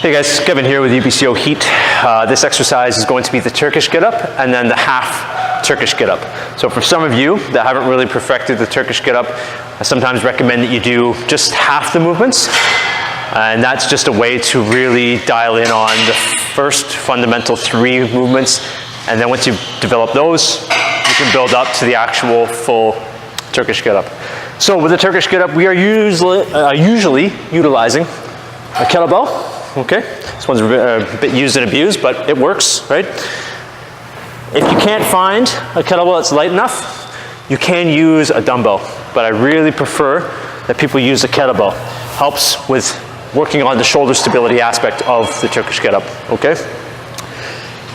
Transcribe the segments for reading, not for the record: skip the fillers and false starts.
Hey guys, Kevin here with UBCO Heat. This exercise is going to be the Turkish Get Up and then the half Turkish Get Up. So for some of you that haven't really perfected the Turkish Get Up, I sometimes recommend that you do just half the movements. And that's just a way to really dial in on the first fundamental 3 movements. And then once you develop those, you can build up to the actual full Turkish Get Up. So with the Turkish Get Up, we are usually utilizing a kettlebell. Okay, this one's a bit used and abused, but it works, right? If you can't find a kettlebell that's light enough, you can use a dumbbell, but I really prefer that people use a kettlebell. Helps with working on the shoulder stability aspect of the Turkish Get Up, okay?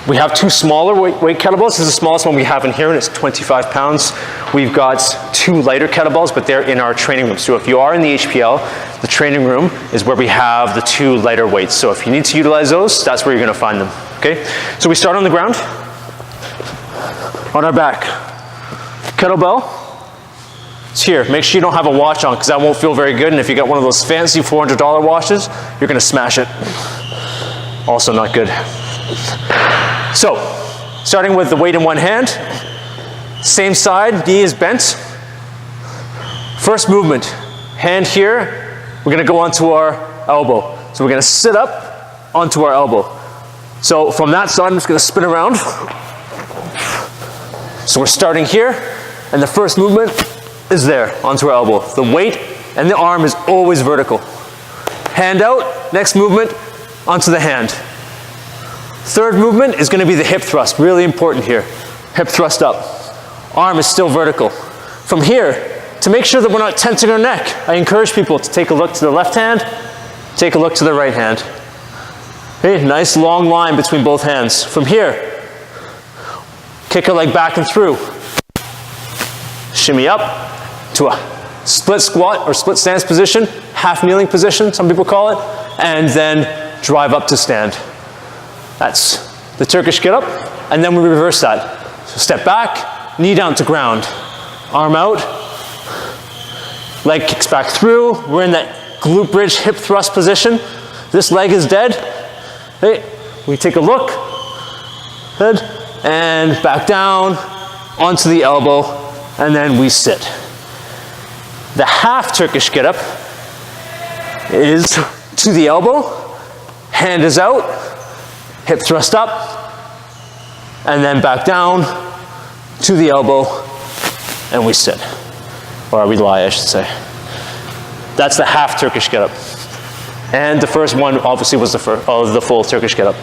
We have 2 smaller weight kettlebells. This is the smallest one we have in here, and it's 25 pounds. We've got 2 lighter kettlebells, but they're in our training room. So if you are in the HPL, the training room is where we have the 2 lighter weights. So if you need to utilize those, that's where you're gonna find them, okay? So we start on the ground, on our back. Kettlebell, it's here. Make sure you don't have a watch on, because that won't feel very good, and if you got one of those fancy $400 watches, you're gonna smash it. Also not good. So, starting with the weight in one hand, same side, knee is bent. First movement, hand here, we're gonna go onto our elbow. So we're gonna sit up onto our elbow. So from that side, I'm just gonna spin around. So we're starting here, and the first movement is there, onto our elbow. The weight and the arm is always vertical. Hand out, next movement, onto the hand. Third movement is going to be the hip thrust, really important here. Hip thrust up. Arm is still vertical. From here, to make sure that we're not tensing our neck, I encourage people to take a look to the left hand, take a look to the right hand. Okay, nice long line between both hands. From here, kick a leg back and through. Shimmy up to a split squat or split stance position, half kneeling position, some people call it, and then drive up to stand. That's the Turkish Get Up, and then we reverse that. So step back, knee down to ground, arm out, leg kicks back through. We're in that glute bridge hip thrust position. This leg is dead. Okay, we take a look, head, and back down, onto the elbow, and then we sit. The half Turkish Get Up is to the elbow, hand is out, hip thrust up, and then back down to the elbow, and we sit. Or we lie, I should say. That's the half Turkish Get Up. And the first one obviously was the full Turkish Get Up.